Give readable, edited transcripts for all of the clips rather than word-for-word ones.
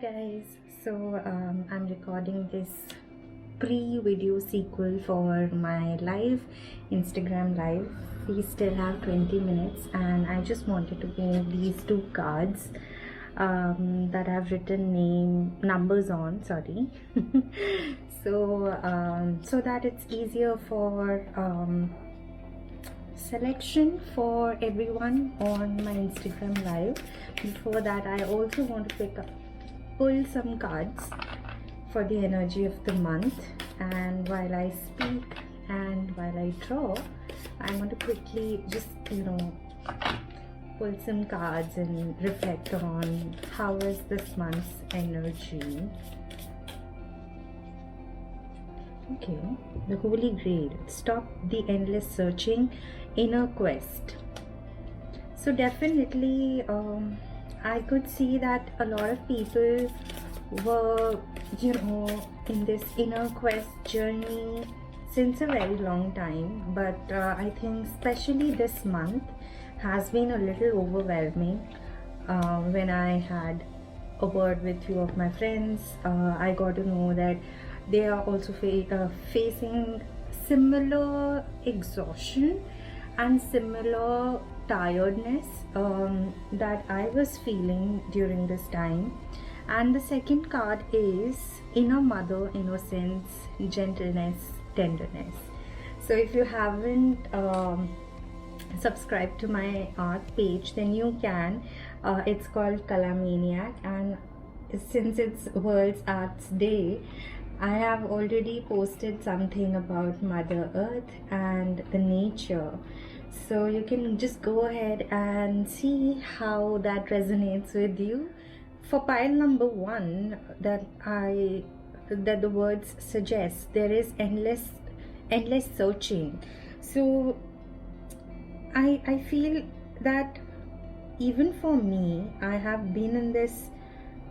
guys, so I'm recording this pre-video sequel for my live Instagram live. We still have 20 minutes and I just wanted to make these two cards that I've written numbers on, sorry. So that it's easier for selection for everyone on my Instagram live. Before that, I also want to pull some cards for the energy of the month, and while I speak and while I draw, I want to quickly just pull some cards and reflect on how is this month's energy. Okay, the Holy Grail. Stop the endless searching, inner quest. So definitely I could see that a lot of people were in this inner quest journey since a very long time, but I think especially this month has been a little overwhelming. When I had a word with few of my friends, I got to know that they are also facing similar exhaustion and similar tiredness that I was feeling during this time. And the second card is inner mother, innocence, gentleness, tenderness. So if you haven't subscribed to my art page, then you can. It's called Kalamaniac, and since it's World's Arts Day, I have already posted something about Mother Earth and the nature. So you can just go ahead and see how that resonates with you. For pile number 1 that the words suggest, there is endless searching. So I feel that even for me, I have been in this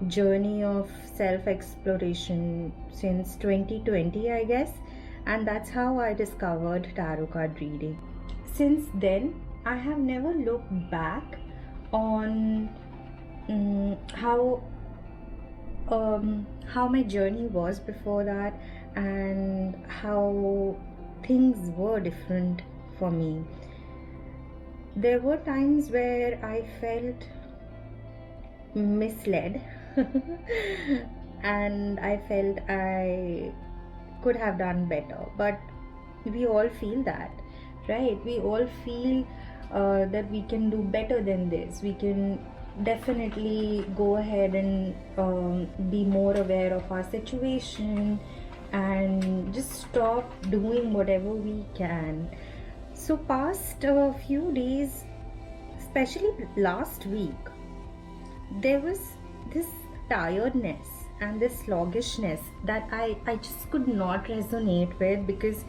journey of self-exploration since 2020, I guess, and that's how I discovered tarot card reading. Since then, I have never looked back on how my journey was before that, and how things were different for me. There were times where I felt misled and I felt I could have done better, but we all feel that, right? We all feel that we can do better than this. We can definitely go ahead and be more aware of our situation and just stop doing whatever we can. So past a few days, especially last week, there was this tiredness and this sluggishness that I just could not resonate with, because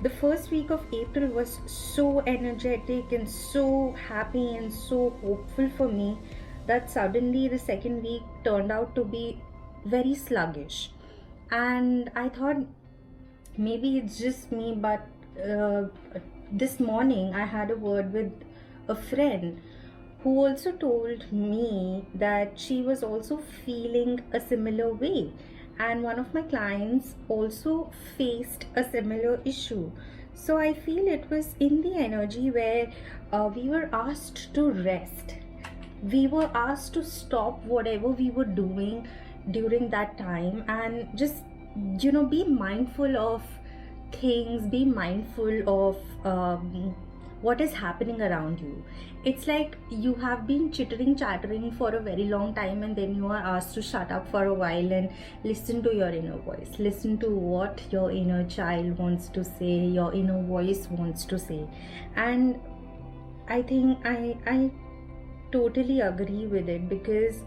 the first week of April was so energetic and so happy and so hopeful for me, that suddenly the second week turned out to be very sluggish. And I thought maybe it's just me, but this morning I had a word with a friend who also told me that she was also feeling a similar way, and one of my clients also faced a similar issue. So I feel it was in the energy where we were asked to rest. We were asked to stop whatever we were doing during that time and just be mindful of things, be mindful of what is happening around you. It's like you have been chattering for a very long time, and then you are asked to shut up for a while and listen to your inner voice, listen to what your inner child wants to say, your inner voice wants to say. And I think I totally agree with it, because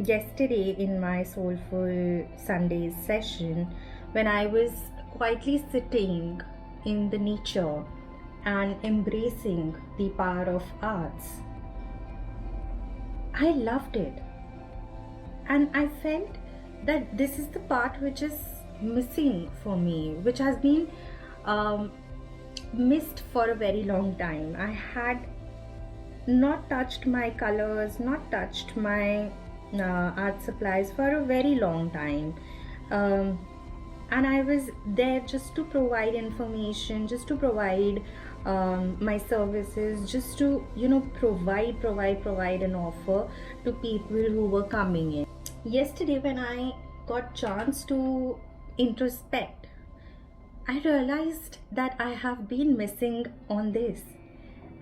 yesterday in my Soulful Sundays session, when I was quietly sitting in the nature and embracing the power of arts, I loved it. And I felt that this is the part which is missing for me, which has been missed for a very long time. I had not touched my colors, not touched my art supplies for a very long time. Um, and I was there just to provide information, just to provide my services, just to provide an offer to people who were coming in. Yesterday, when I got chance to introspect, I realized that I have been missing on this,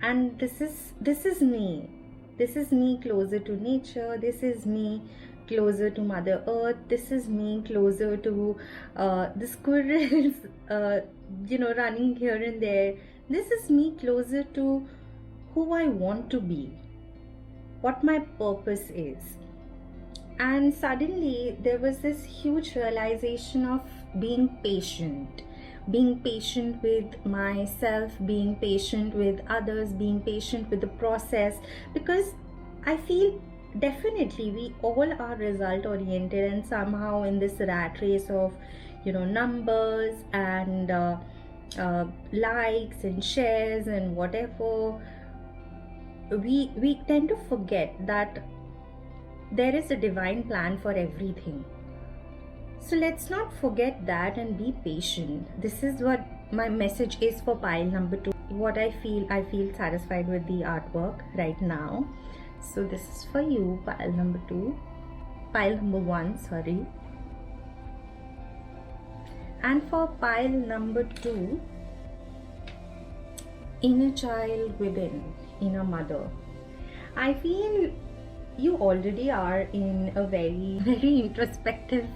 and this is me. This is me closer to nature. This is me closer to Mother Earth. This is me closer to the squirrels, running here and there. This is me closer to who I want to be, what my purpose is. And suddenly there was this huge realization of being patient, being patient with myself, being patient with others, being patient with the process, because I feel definitely we all are result oriented, and somehow in this rat race of numbers and likes and shares and whatever, we tend to forget that there is a divine plan for everything. So let's not forget that and be patient. This is what my message is for pile number 2. What I feel satisfied with the artwork right now. So this is for you, pile number 1, sorry. And for pile number 2, inner child within, inner mother. I feel you already are in a very, very introspective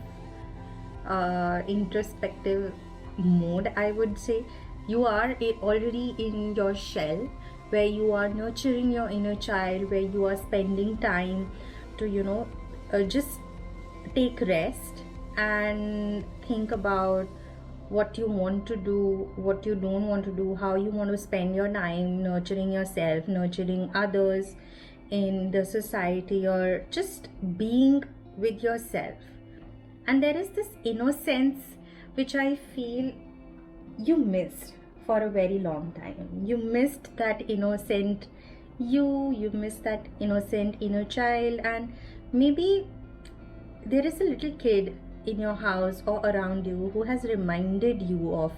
mode. I would say you are already in your shell, where you are nurturing your inner child, where you are spending time to just take rest and think about what you want to do, what you don't want to do, how you want to spend your time nurturing yourself, nurturing others in the society, or just being with yourself. And there is this innocence which I feel you missed for a very long time. You missed that innocent you missed that innocent inner child. And maybe there is a little kid in your house or around you who has reminded you of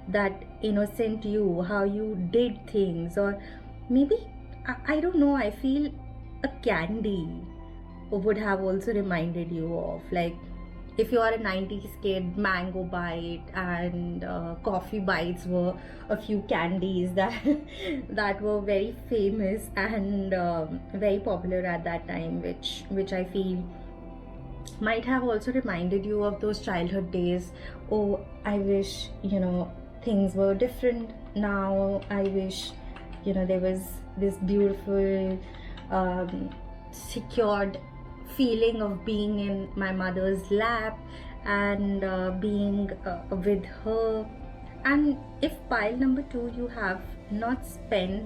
that innocent you, how you did things. Or maybe I don't know, I feel a candy would have also reminded you of, like, if you are a 90s kid, Mango Bite and Coffee Bites were a few candies that were very famous and very popular at that time, which I feel might have also reminded you of those childhood days. Oh, I wish things were different now. I wish there was this beautiful secured feeling of being in my mother's lap and being with her. And if pile number 2, you have not spent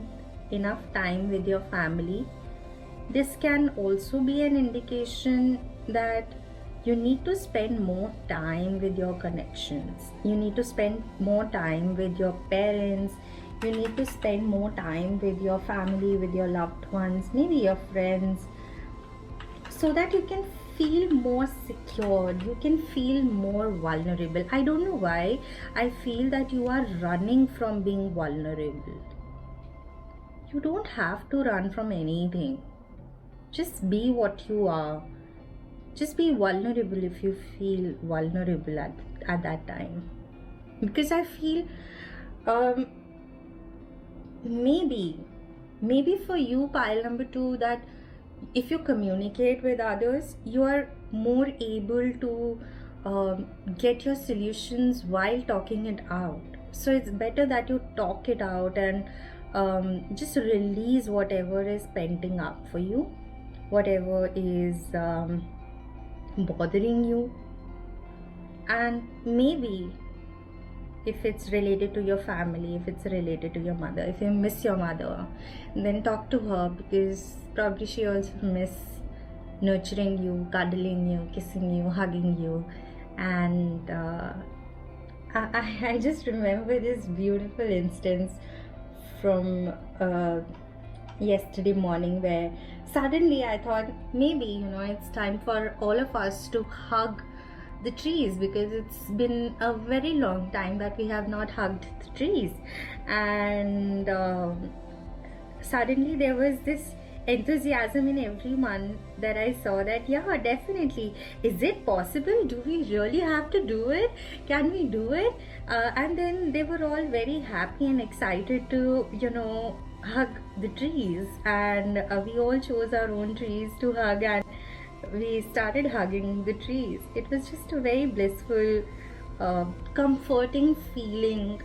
enough time with your family, this can also be an indication that you need to spend more time with your connections. You need to spend more time with your parents. You need to spend more time with your family, with your loved ones, maybe your friends, so that you can feel more secure, you can feel more vulnerable. I don't know why I feel that you are running from being vulnerable. You don't have to run from anything. Just be what you are. Just be vulnerable if you feel vulnerable at that time. Because I feel maybe for you, pile number 2, that if you communicate with others, you are more able to get your solutions while talking it out. So it's better that you talk it out and just release whatever is pending up for you, whatever is bothering you. And maybe if it's related to your family, if it's related to your mother, if you miss your mother, then talk to her, because probably she also miss nurturing you, cuddling you, kissing you, hugging you. And I just remember this beautiful instance from yesterday morning, where suddenly I thought maybe, it's time for all of us to hug the trees, because it's been a very long time that we have not hugged the trees. And suddenly there was this enthusiasm in everyone that I saw, that yeah, definitely, is it possible, do we really have to do it, can we do it? And then they were all very happy and excited to hug the trees, and we all chose our own trees to hug, and we started hugging the trees. It was just a very blissful, comforting feeling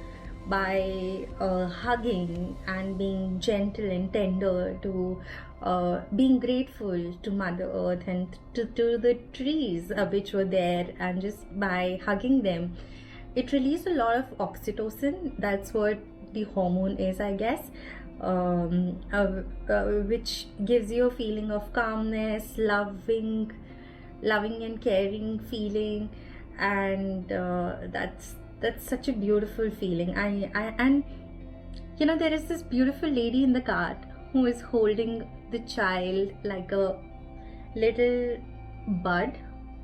by hugging and being gentle and tender, to being grateful to Mother Earth and to the trees which were there, and just by hugging them, it released a lot of oxytocin. That's what the hormone is, I guess, which gives you a feeling of calmness, loving and caring feeling, and that's such a beautiful feeling. And there is this beautiful lady in the cart who is holding the child like a little bud,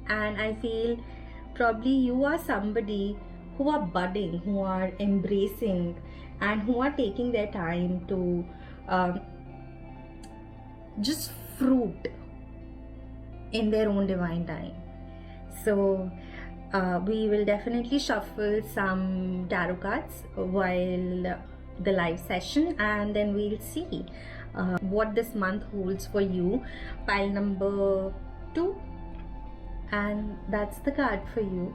and I feel probably you are somebody who are budding, who are embracing, and who are taking their time to just fruit in their own divine time. So we will definitely shuffle some tarot cards while the live session, and then we'll see what this month holds for you. Pile number 2, and that's the card for you.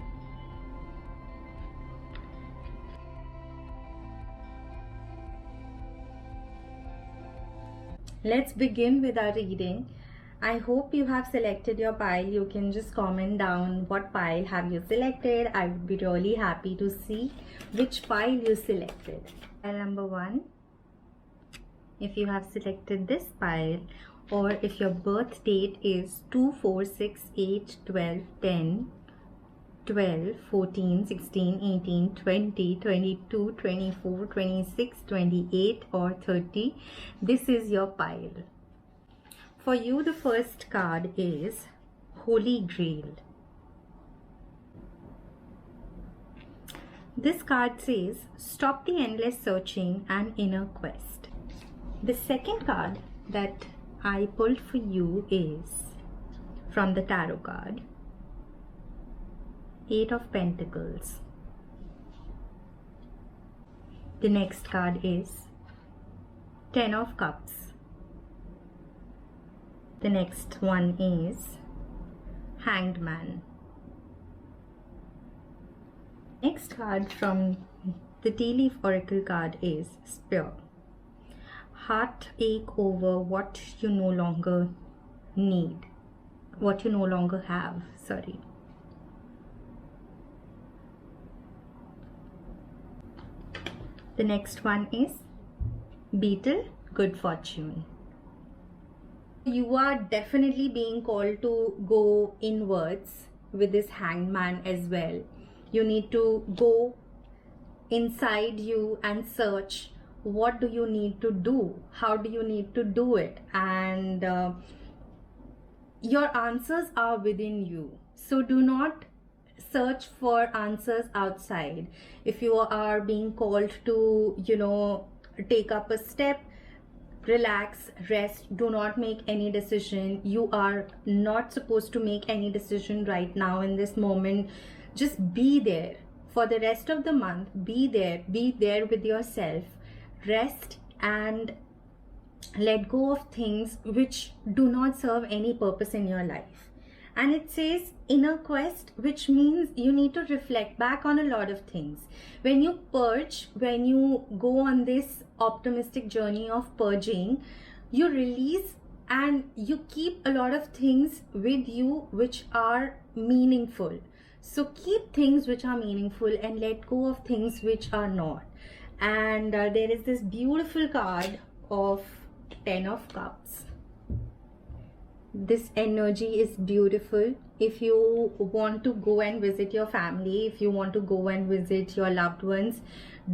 Let's begin with our reading. I hope you have selected your pile. You can just comment down what pile have you selected. I would be really happy to see which pile you selected. Pile number 1, if you have selected this pile, or if your birth date is 2, 4, 6, 8, 12, 10, 12, 14, 16, 18, 20, 22, 24, 26, 28 or 30, this is your pile. For you, the first card is Holy Grail. This card says, stop the endless searching and inner quest. The second card that I pulled for you is from the tarot card, 8 of Pentacles. The next card is 10 of Cups. The next one is Hanged Man. Next card from the Tea Leaf Oracle card is Spear. Heartache over what you no longer need, what you no longer have, sorry. The next one is Beetle, Good Fortune. You are definitely being called to go inwards with this Hanged Man as well. You need to go inside you and search, what do you need to do? How do you need to do it? And your answers are within you. So do not search for answers outside. If you are being called to, take up a step, relax, rest, do not make any decision. You are not supposed to make any decision right now in this moment. Just be there for the rest of the month. Be there with yourself. Rest and let go of things which do not serve any purpose in your life. And it says inner quest, which means you need to reflect back on a lot of things. When you purge, when you go on this optimistic journey of purging, you release and you keep a lot of things with you which are meaningful. So keep things which are meaningful and let go of things which are not. And there is this beautiful card of 10 of Cups. This energy is beautiful. If you want to go and visit your family, if you want to go and visit your loved ones,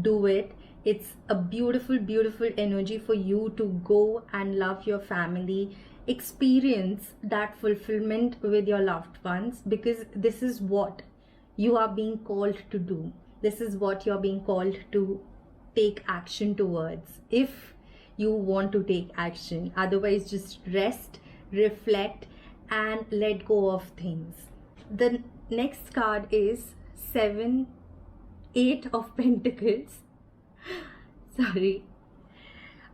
do it. It's a beautiful, beautiful energy for you to go and love your family, experience that fulfillment with your loved ones, because this is what you are being called to do. This is what you're being called to take action towards, if you want to take action. Otherwise, just rest, reflect, and let go of things. The next card is 8 of Pentacles. Sorry.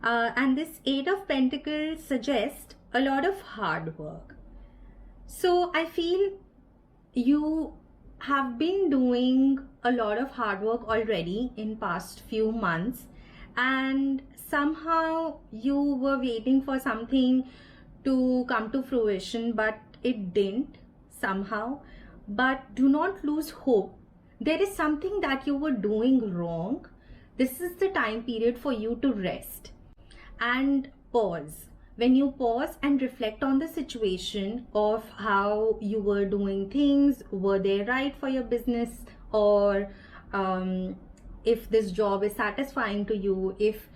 And this 8 of Pentacles suggests a lot of hard work. So I feel you have been doing a lot of hard work already in past few months, and somehow you were waiting for something to come to fruition, but it didn't somehow. But do not lose hope. There is something that you were doing wrong. This is the time period for you to rest and pause. When you pause and reflect on the situation of how you were doing things, were they right for your business, or if this job is satisfying to you, if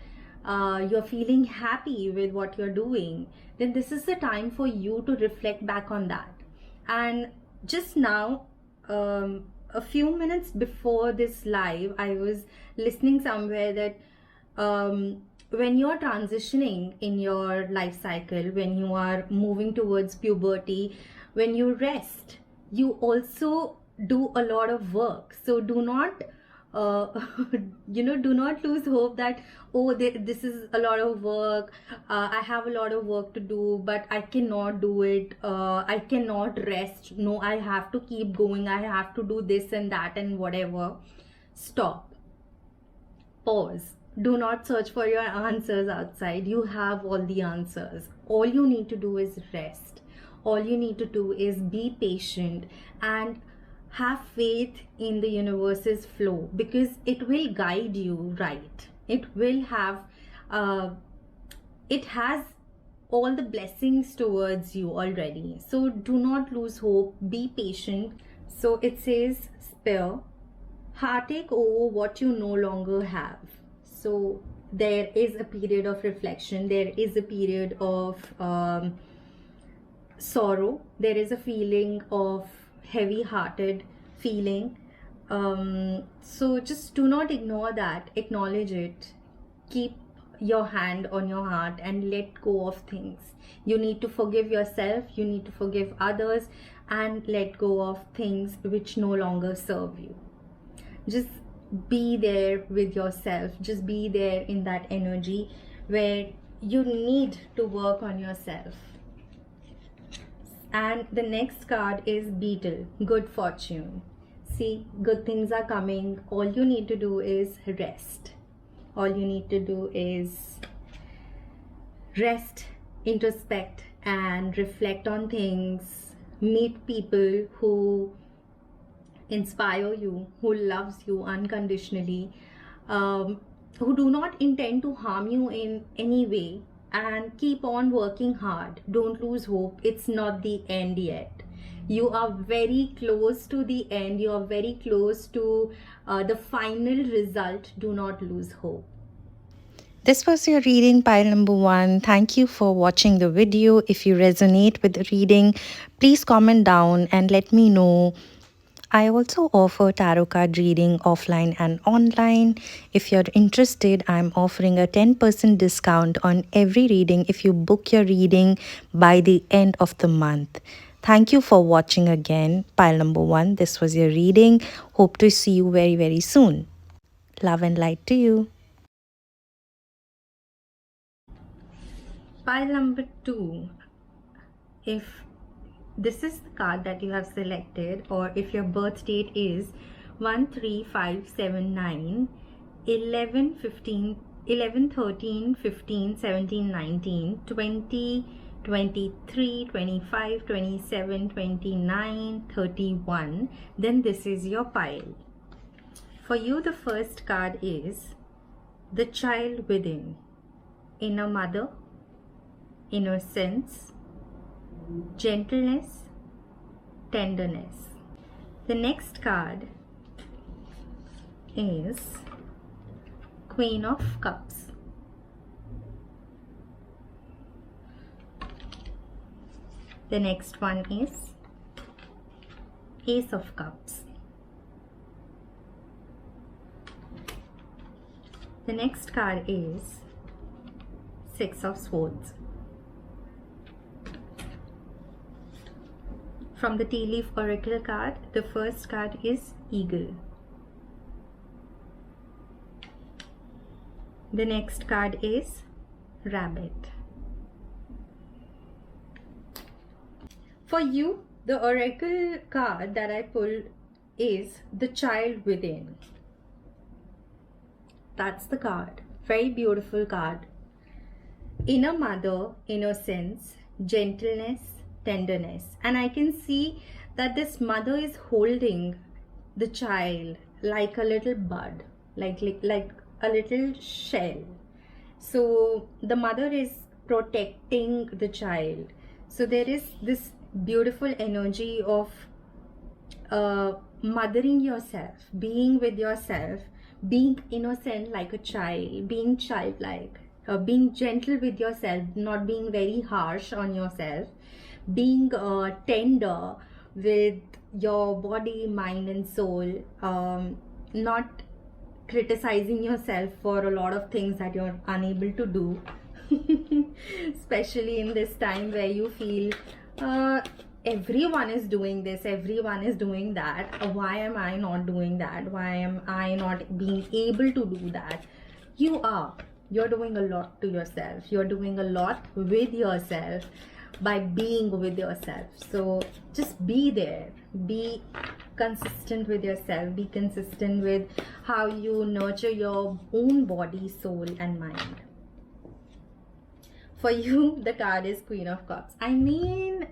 you're feeling happy with what you're doing, then this is the time for you to reflect back on that. And just now, a few minutes before this live, I was listening somewhere that when you're transitioning in your life cycle, when you are moving towards puberty, when you rest, you also do a lot of work. So do not do not lose hope that, oh, this is a lot of work, I have a lot of work to do, but I cannot do it, I cannot rest, no, I have to keep going, I have to do this and that and whatever. Stop, pause. Do not search for your answers outside. You have all the answers. All you need to do is rest. All you need to do is be patient and have faith in the universe's flow, because it will guide you right. It will have it has all the blessings towards you already. So do not lose hope. Be patient. So it says, spare, heartache over what you no longer have. So there is a period of reflection, there is a period of sorrow, there is a feeling of heavy-hearted feeling. So just do not ignore that, acknowledge it, keep your hand on your heart and let go of things. You need to forgive yourself, you need to forgive others, and let go of things which no longer serve you. Just be there with yourself, just be there in that energy where you need to work on yourself. And the next card is Beetle, good fortune. See, good things are coming. All you need to do is rest. All you need to do is rest, introspect, and reflect on things. Meet people who inspire you, who loves you unconditionally, who do not intend to harm you in any way, and keep on working hard. Don't lose hope. It's not the end yet. You are very close to the end. You are very close to the final result. Do not lose hope. This was your reading, pile number 1. Thank you for watching the video. If you resonate with the reading, please comment down and let me know. I also offer tarot card reading offline and online. If you're interested, I'm offering a 10% discount on every reading if you book your reading by the end of the month. Thank you for watching again. Pile number 1, this was your reading. Hope to see you very, very soon. Love and light to you. Pile number 2. If this is the card that you have selected, or if your birth date is 13579 11 15 11 13 15 17 19 20 23 25 27 29 31, then this is your pile. For you, the first card is the child within, inner mother, innocence, gentleness, tenderness. The next card is Queen of Cups. The next one is Ace of Cups. The next card is Six of Swords. From the Tea Leaf Oracle card, the first card is Eagle. The next card is Rabbit. For you, the Oracle card that I pulled is the Child Within. That's the card. Very beautiful card. Inner mother, innocence, gentleness, tenderness. And I can see that this mother is holding the child like a little bud, like a little shell. So the mother is protecting the child. So there is this beautiful energy of mothering yourself, being with yourself, being innocent like a child, being childlike, being gentle with yourself, not being very harsh on yourself, being tender with your body, mind and soul, not criticizing yourself for a lot of things that you're unable to do, especially in this time where you feel everyone is doing this, everyone is doing that, why am I not doing that, why am I not being able to do that? You're doing a lot to yourself, you're doing a lot with yourself by being with yourself. So just be there, be consistent with yourself, be consistent with how you nurture your own body, soul and mind. For you, the card is Queen of Cups. I mean,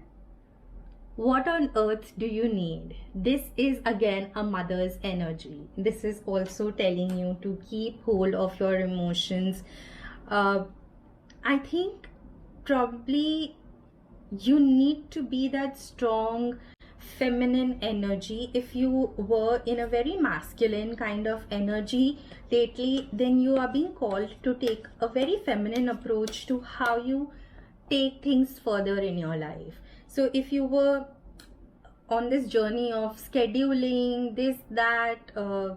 what on earth do you need? This is again a mother's energy. This is also telling you to keep hold of your emotions. I think probably you need to be that strong feminine energy. If you were in a very masculine kind of energy lately, then you are being called to take a very feminine approach to how you take things further in your life. So if you were on this journey of scheduling this, that,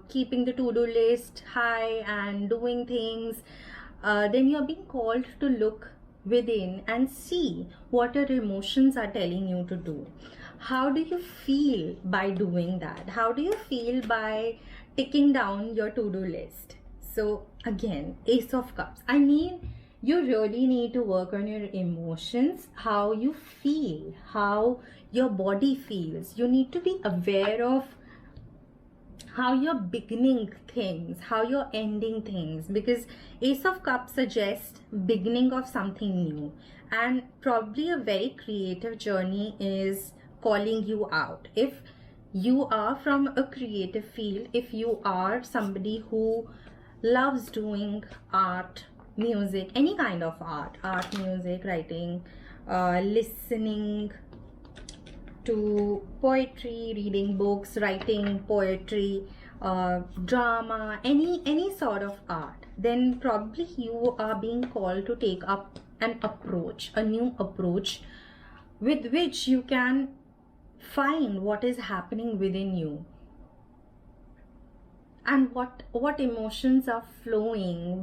keeping the to-do list high and doing things, then you're being called to look within and see what your emotions are telling you to do. How do you feel by doing that? How do you feel by ticking down your to-do list? So again, Ace of Cups. I mean, you really need to work on your emotions, how you feel, how your body feels. You need to be aware of how you're beginning things, how you're ending things, because Ace of Cups suggests beginning of something new, and probably a very creative journey is calling you out. If you are from a creative field, if you are somebody who loves doing art, music, any kind of art, music, writing, listening to poetry, reading books, writing poetry, drama, any sort of art, then probably you are being called to take up an approach, a new approach with which you can find what is happening within you and what emotions are flowing,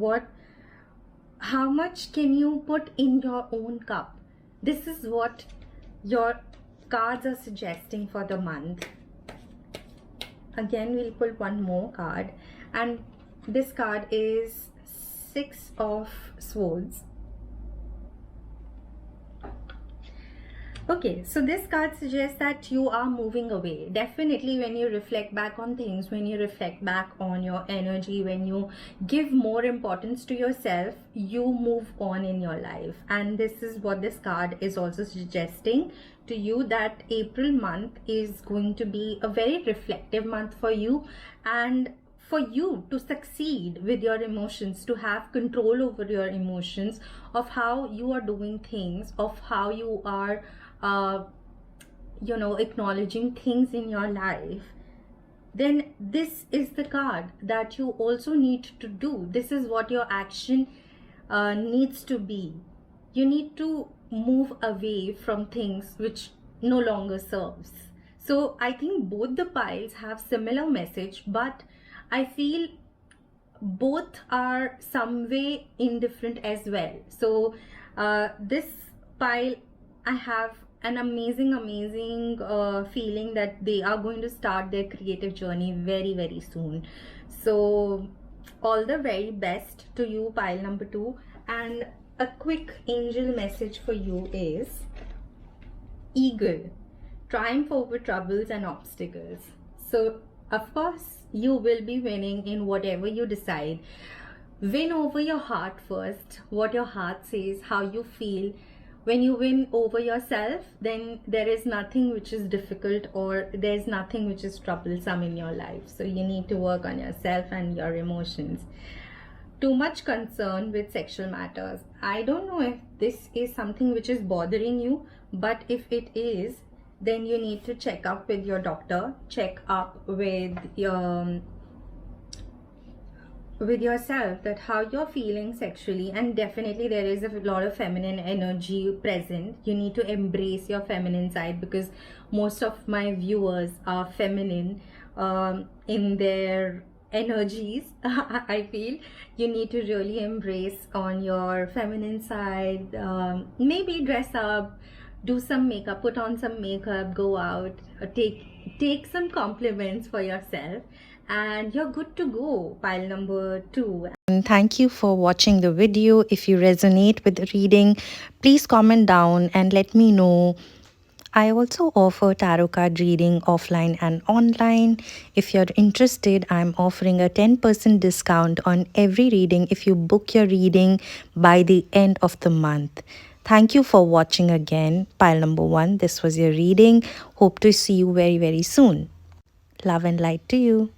how much can you put in your own cup. This is what your cards are suggesting for the month. Again, we'll pull one more card, and this card is Six of Swords. Okay, so this card suggests that you are moving away. Definitely when you reflect back on things, when you reflect back on your energy, when you give more importance to yourself, you move on in your life. And this is what this card is also suggesting to you, that April month is going to be a very reflective month for you, and for you to succeed with your emotions, to have control over your emotions, of how you are doing things, of how you are acknowledging things in your life. then this is the card that you also need to do. This is what your action needs to be. You need to move away from things which no longer serves. So I think both the piles have similar message, but I feel both are some way indifferent as well. So this pile, I have an amazing feeling that they are going to start their creative journey very soon. So all the very best to you, pile number 2. And a quick angel message for you is eagle, triumph over troubles and obstacles. So of course you will be winning in whatever you decide. Win over your heart first, what your heart says, how you feel. When you win over yourself, then there is nothing which is difficult, or there's nothing which is troublesome in your life. So you need to work on yourself and your emotions. Too much concern with sexual matters. I don't know if this is something which is bothering you, but if it is, then you need to check up with your doctor, check up with yourself, that how you're feeling sexually. And definitely there is a lot of feminine energy present. You need to embrace your feminine side, because most of my viewers are feminine in their energies. I feel you need to really embrace on your feminine side. Maybe dress up, do some makeup, put on some makeup, go out, take some compliments for yourself, and you're good to go, pile number 2. And thank you for watching the video. If you resonate with the reading, please comment down and let me know. I also offer tarot card reading offline and online. If you're interested, I'm offering a 10% discount on every reading if you book your reading by the end of the month. Thank you for watching again, pile number 1. This was your reading. Hope to see you very soon. Love and light to you.